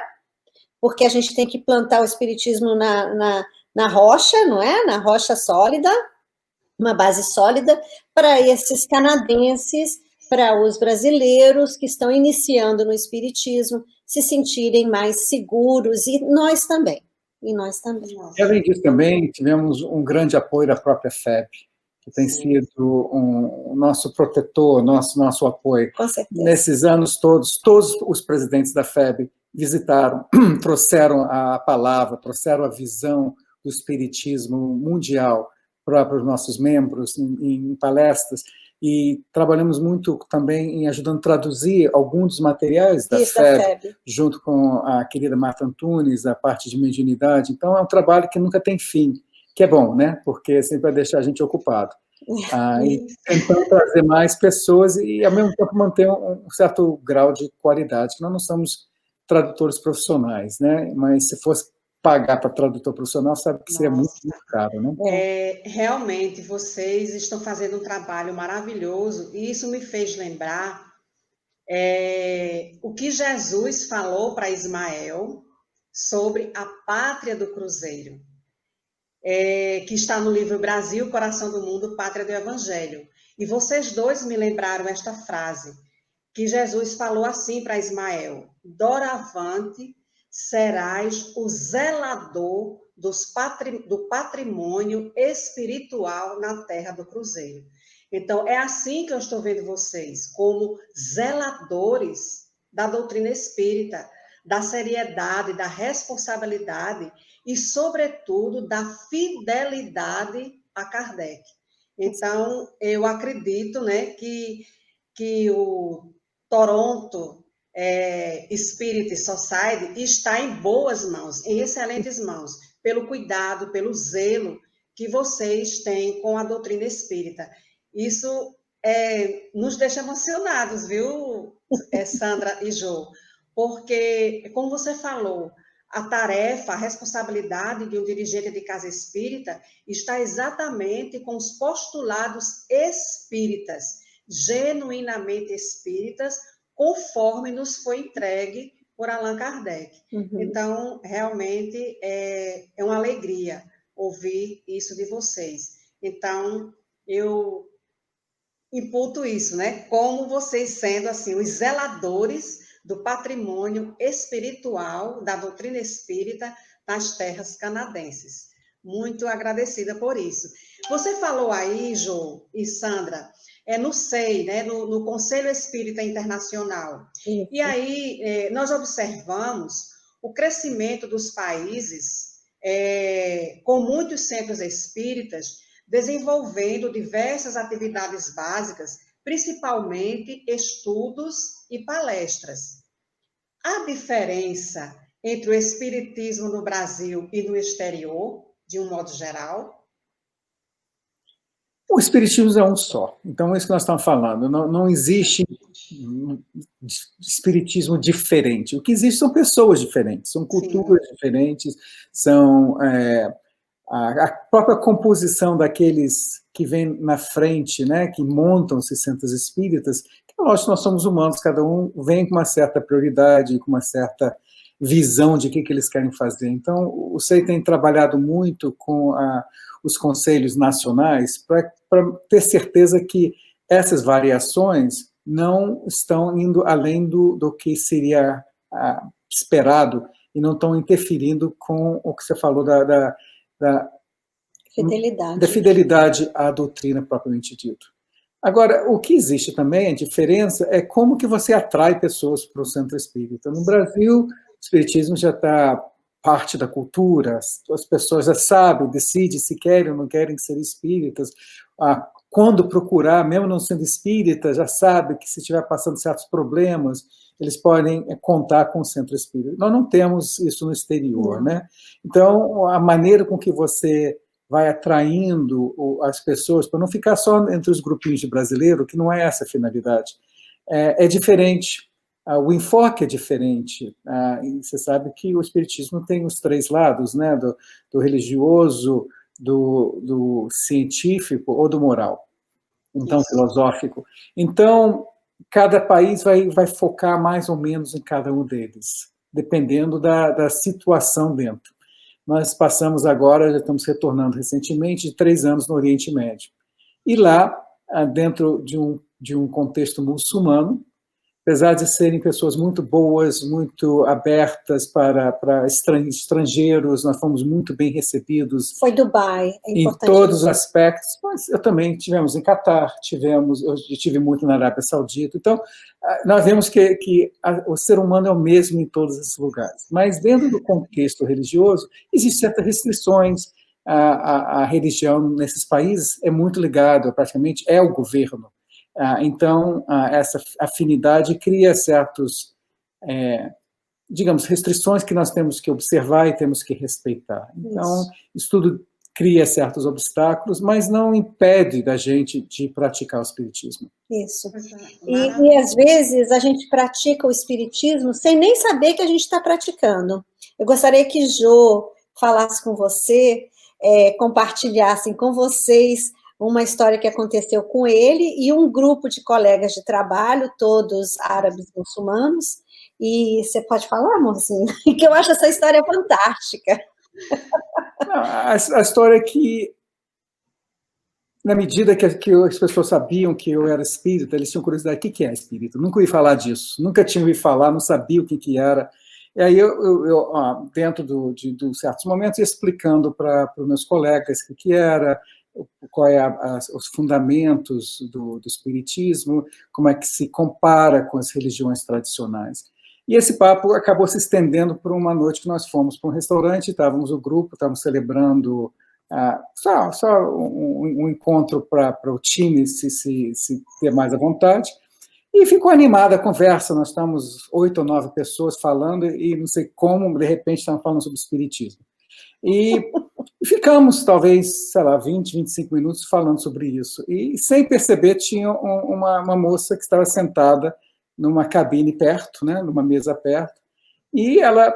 porque a gente tem que plantar o espiritismo na rocha, não é? Na rocha sólida, uma base sólida, para esses canadenses, para os brasileiros que estão iniciando no espiritismo, se sentirem mais seguros, e nós também. E além disso também, tivemos um grande apoio da própria FEB, que tem sido o nosso protetor, nosso apoio. Com certeza. Nesses anos todos os presidentes da FEB visitaram, trouxeram a palavra, trouxeram a visão do espiritismo mundial para os nossos membros em palestras, e trabalhamos muito também em ajudando a traduzir alguns dos materiais da FEB, junto com a querida Marta Antunes, a parte de mediunidade. Então, é um trabalho que nunca tem fim, que é bom, né? Porque sempre vai deixar a gente ocupado. E tentando trazer mais pessoas e, ao mesmo tempo, manter um certo grau de qualidade, que nós não somos tradutores profissionais, né? Mas se fosse pagar para tradutor profissional, sabe que seria muito, muito caro, né? Realmente, vocês estão fazendo um trabalho maravilhoso, e isso me fez lembrar o que Jesus falou para Ismael sobre a pátria do Cruzeiro, que está no livro Brasil, Coração do Mundo, Pátria do Evangelho. E vocês dois me lembraram esta frase, que Jesus falou assim para Ismael: doravante serás o zelador do patrimônio espiritual na terra do Cruzeiro. Então, é assim que eu estou vendo vocês, como zeladores da doutrina espírita, da seriedade, da responsabilidade e, sobretudo, da fidelidade a Kardec. Então, eu acredito, né, que o Toronto Spirit Society está em boas mãos, em excelentes mãos, pelo cuidado, pelo zelo que vocês têm com a doutrina espírita. Isso nos deixa emocionados, viu, Sandra e Jô? Porque, como você falou, a tarefa, a responsabilidade de um dirigente de casa espírita está exatamente com os postulados espíritas, genuinamente espíritas, conforme nos foi entregue por Allan Kardec. Então, realmente, é uma alegria ouvir isso de vocês. Então, eu imputo isso, né? Como vocês sendo, assim, os zeladores do patrimônio espiritual da doutrina espírita nas terras canadenses. Muito agradecida por isso. Você falou aí, Jô e Sandra, no SEI, né, no Conselho Espírita Internacional. Sim. E aí nós observamos o crescimento dos países com muitos centros espíritas desenvolvendo diversas atividades básicas, principalmente estudos e palestras. Há diferença entre o espiritismo no Brasil e no exterior, de um modo geral? O espiritismo é um só. Então, é isso que nós estamos falando. Não existe espiritismo diferente. O que existe são pessoas diferentes, são culturas diferentes, são a própria composição daqueles que vêm na frente, né, que montam esses centros espíritas. Lógico, nós somos humanos, cada um vem com uma certa prioridade, com uma certa visão de o que eles querem fazer. Então, o SEI tem trabalhado muito com os conselhos nacionais para ter certeza que essas variações não estão indo além do que seria esperado e não estão interferindo com o que você falou da fidelidade à doutrina propriamente dito. Agora, o que existe também, a diferença, é como que você atrai pessoas para o centro espírita. No Brasil, o espiritismo já está parte da cultura, as pessoas já sabem, decidem se querem ou não querem ser espíritas, quando procurar, mesmo não sendo espírita, já sabe que se estiver passando certos problemas, eles podem contar com o centro espírita. Nós não temos isso no exterior, né? Então, a maneira com que você vai atraindo as pessoas, para não ficar só entre os grupinhos de brasileiro, que não é essa a finalidade, é diferente. O enfoque é diferente. E você sabe que o espiritismo tem os três lados, né? Do religioso, do científico ou do moral, então filosófico. Então, cada país vai focar mais ou menos em cada um deles, dependendo da situação dentro. Nós passamos agora, já estamos retornando recentemente, de 3 anos no Oriente Médio. E lá, dentro de um contexto muçulmano, apesar de serem pessoas muito boas, muito abertas para estrangeiros, nós fomos muito bem recebidos. Foi Dubai, é importante. Em todos os aspectos, mas eu também tivemos em Catar, eu estive muito na Arábia Saudita, então nós vemos que o ser humano é o mesmo em todos esses lugares, mas dentro do contexto religioso, existem certas restrições, a religião nesses países é muito ligada, praticamente é o governo. Então, essa afinidade cria certos, digamos, restrições que nós temos que observar e temos que respeitar. Então, isso tudo cria certos obstáculos, mas não impede da gente de praticar o espiritismo. Isso. E às vezes, a gente pratica o espiritismo sem nem saber que a gente está praticando. Eu gostaria que Jô falasse com você, compartilhassem com vocês uma história que aconteceu com ele e um grupo de colegas de trabalho, todos árabes muçulmanos. E você pode falar, amorzinho? Que eu acho essa história fantástica. Não, a história é que, na medida que as pessoas sabiam que eu era espírita, eles tinham curiosidade, o que é espírita? Nunca ouvi falar disso, nunca tinha ouvido falar, não sabia o que era. E aí eu dentro de certos momentos, explicando para os meus colegas o que era, qual os fundamentos do espiritismo, como é que se compara com as religiões tradicionais. E esse papo acabou se estendendo por uma noite que nós fomos para um restaurante, estávamos o grupo, estávamos celebrando só um encontro para o time se ter mais à vontade, e ficou animada a conversa, nós estávamos 8 ou 9 pessoas falando, e não sei como, de repente, estavam falando sobre espiritismo. E ficamos, talvez, sei lá, 20, 25 minutos falando sobre isso. E, sem perceber, tinha uma moça que estava sentada numa cabine perto, né, numa mesa perto, e ela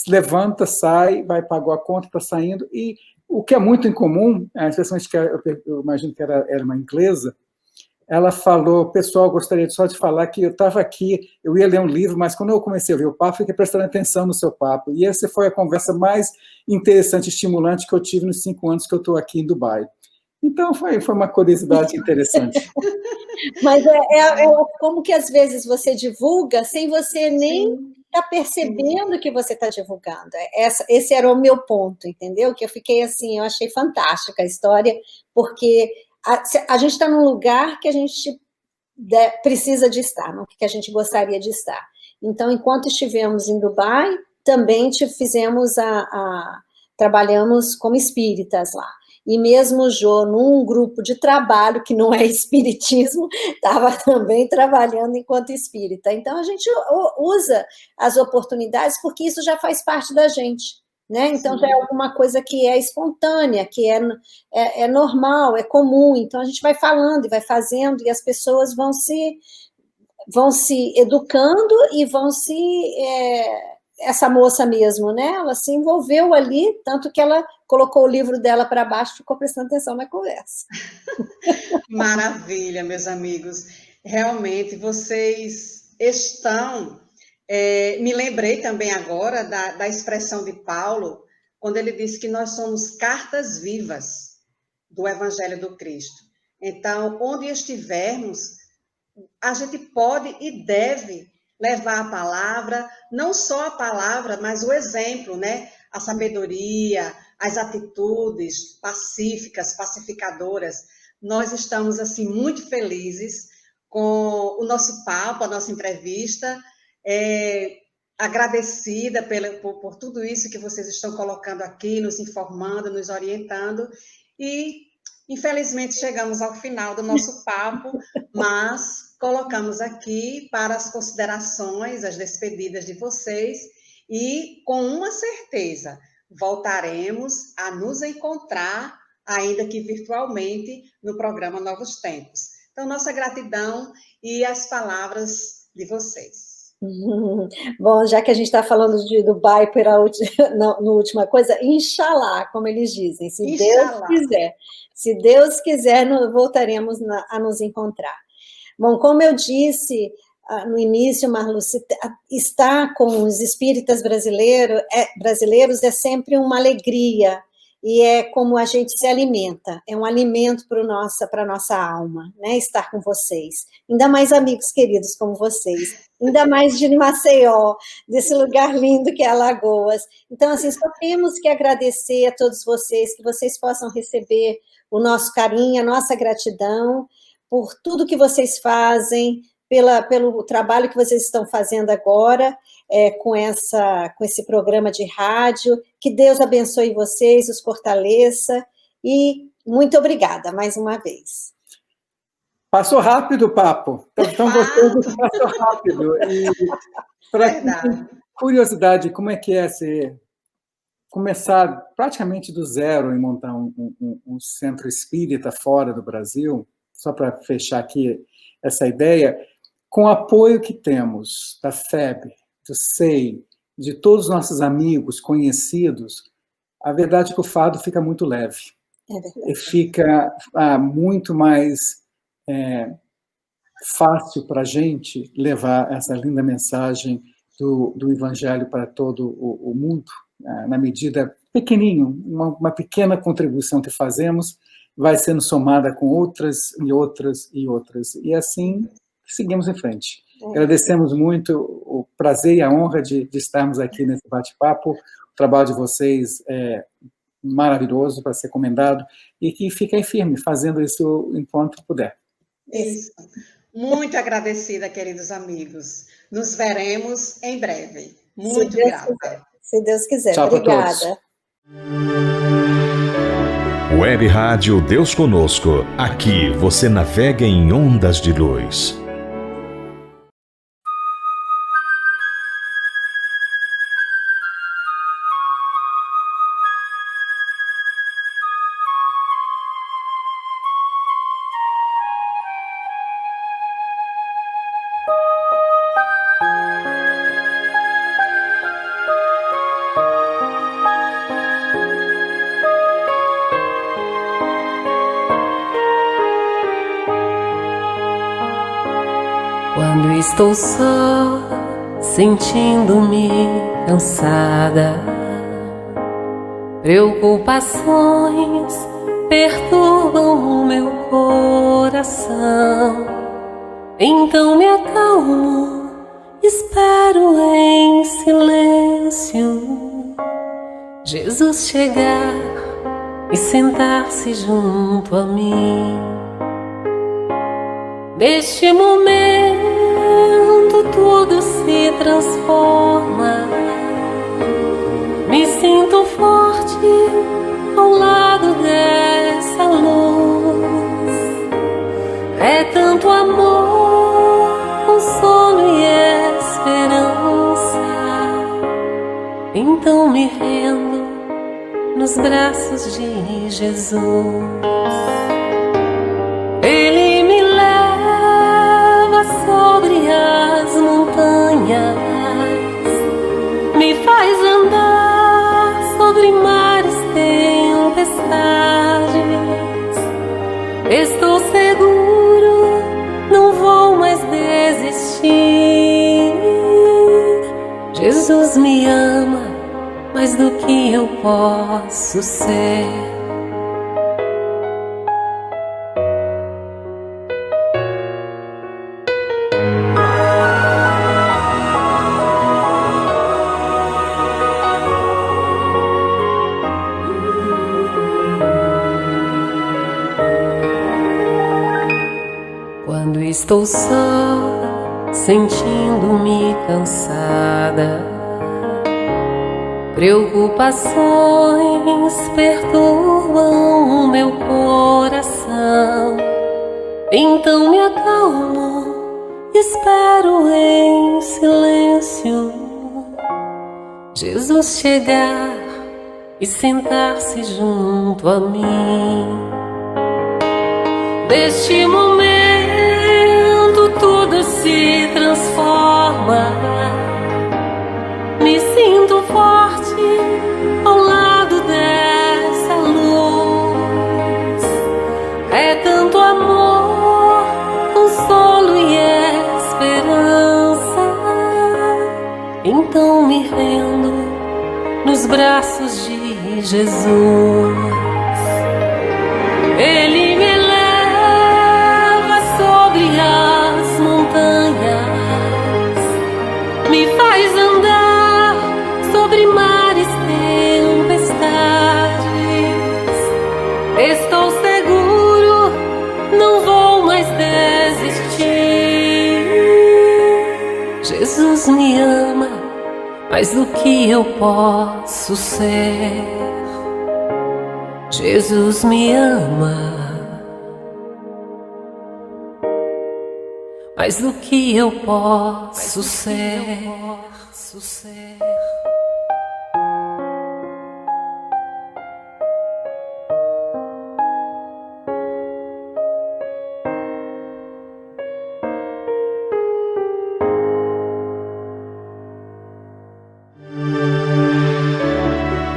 levanta, sai, pagou a conta, está saindo, e o que é muito incomum, especialmente que eu imagino que era uma inglesa, ela falou, pessoal, gostaria só de falar que eu estava aqui, eu ia ler um livro, mas quando eu comecei a ver o papo, fiquei prestando atenção no seu papo. E essa foi a conversa mais interessante e estimulante que eu tive nos 5 anos que eu estou aqui em Dubai. Então foi uma curiosidade interessante. Mas como que às vezes você divulga sem você nem estar percebendo que você está divulgando. Esse era o meu ponto, entendeu? Que eu fiquei assim, eu achei fantástica a história, porque a gente está num lugar que a gente precisa de estar, no que a gente gostaria de estar. Então, enquanto estivemos em Dubai, também trabalhamos como espíritas lá. E mesmo o Jô, num grupo de trabalho, que não é espiritismo, estava também trabalhando enquanto espírita. Então, a gente usa as oportunidades, porque isso já faz parte da gente, né? Então, já é alguma coisa que é espontânea, que é normal, é comum. Então, a gente vai falando e vai fazendo, e as pessoas vão se educando e vão essa moça mesmo, né? Ela se envolveu ali, tanto que ela colocou o livro dela para baixo, ficou prestando atenção na conversa. Maravilha, meus amigos. Realmente, vocês estão... me lembrei também agora da expressão de Paulo, quando ele disse que nós somos cartas vivas do Evangelho do Cristo. Então, onde estivermos, a gente pode e deve levar a palavra, não só a palavra, mas o exemplo, né? A sabedoria, as atitudes pacíficas, pacificadoras. Nós estamos, assim, muito felizes com o nosso papo, a nossa entrevista, agradecida por tudo isso que vocês estão colocando aqui, nos informando, nos orientando, e, infelizmente, chegamos ao final do nosso papo, mas colocamos aqui para as considerações, as despedidas de vocês, e com uma certeza, voltaremos a nos encontrar, ainda que virtualmente, no programa Novos Tempos. Então, nossa gratidão e as palavras de vocês. Bom, já que a gente está falando de Dubai no última coisa, Inshallah, como eles dizem, se Inshallah. Deus quiser. Se Deus quiser, voltaremos a nos encontrar. Bom, como eu disse no início, Marlu, estar com os espíritas brasileiros é sempre uma alegria, e é como a gente se alimenta, é um alimento para a nossa alma, né, estar com vocês. Ainda mais amigos queridos como vocês, ainda mais de Maceió, desse lugar lindo que é Alagoas. Então, assim, só temos que agradecer a todos vocês, que vocês possam receber o nosso carinho, a nossa gratidão, por tudo que vocês fazem, pelo trabalho que vocês estão fazendo agora, com esse programa de rádio. Que Deus abençoe vocês, os fortaleça, e muito obrigada mais uma vez. Passou rápido o papo, tão gostoso que passou rápido. E para curiosidade, como é que é começar praticamente do zero em montar um centro espírita fora do Brasil, só para fechar aqui essa ideia, com o apoio que temos da FEB, do SEI, de todos os nossos amigos, conhecidos, a verdade é que o fardo fica muito leve. E fica muito mais fácil para a gente levar essa linda mensagem do Evangelho para todo o mundo, na medida pequenininho, uma pequena contribuição que fazemos, vai sendo somada com outras e outras e outras. E assim, seguimos em frente. Agradecemos muito o prazer e a honra de estarmos aqui nesse bate-papo. O trabalho de vocês é maravilhoso para ser comendado, e que fiquem firme, fazendo isso enquanto puder. Isso. Muito agradecida, queridos amigos. Nos veremos em breve. Muito grata. Se Deus quiser. Tchau. Obrigada. Web Rádio Deus Conosco. Aqui você navega em ondas de luz. Quando estou só, sentindo-me cansada, preocupações perturbam o meu coração. Então me acalmo, espero em silêncio Jesus chegar e sentar-se junto a mim. Neste momento tudo se transforma. Me sinto forte ao lado dessa luz. É tanto amor, consolo e esperança. Então me rendo nos braços de Jesus. Ele me leva sobre as montanhas, me faz andar sobre mares, tempestades. Estou seguro, não vou mais desistir. Jesus me ama mais do que eu posso ser. Quando estou só, sentindo-me cansada, preocupações perturbam o meu coração. Então me acalmo, espero em silêncio Jesus chegar e sentar-se junto a mim. Neste momento tudo se transforma. Me sinto forte ao lado dessa luz. É tanto amor, consolo e esperança. Então me rendo nos braços de Jesus. Ele me leva sobre as montanhas, me faz andar sobre mares, tempestades. Estou seguro, não vou mais desistir. Jesus me ama mais do que eu posso ser. Jesus me ama mais do que eu posso ser.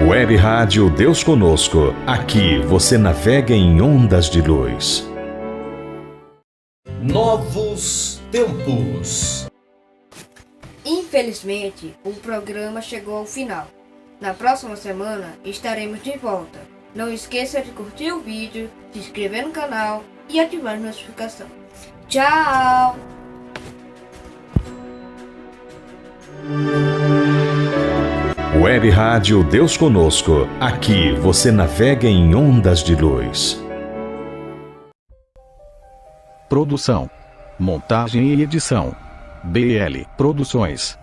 Web Rádio Deus Conosco. Aqui você navega em ondas de luz. Novos tempos. Infelizmente, o programa chegou ao final. Na próxima semana estaremos de volta. Não esqueça de curtir o vídeo, se inscrever no canal e ativar a notificação. Tchau! Web Rádio Deus Conosco. Aqui você navega em ondas de luz. Produção, montagem e edição: BL Produções.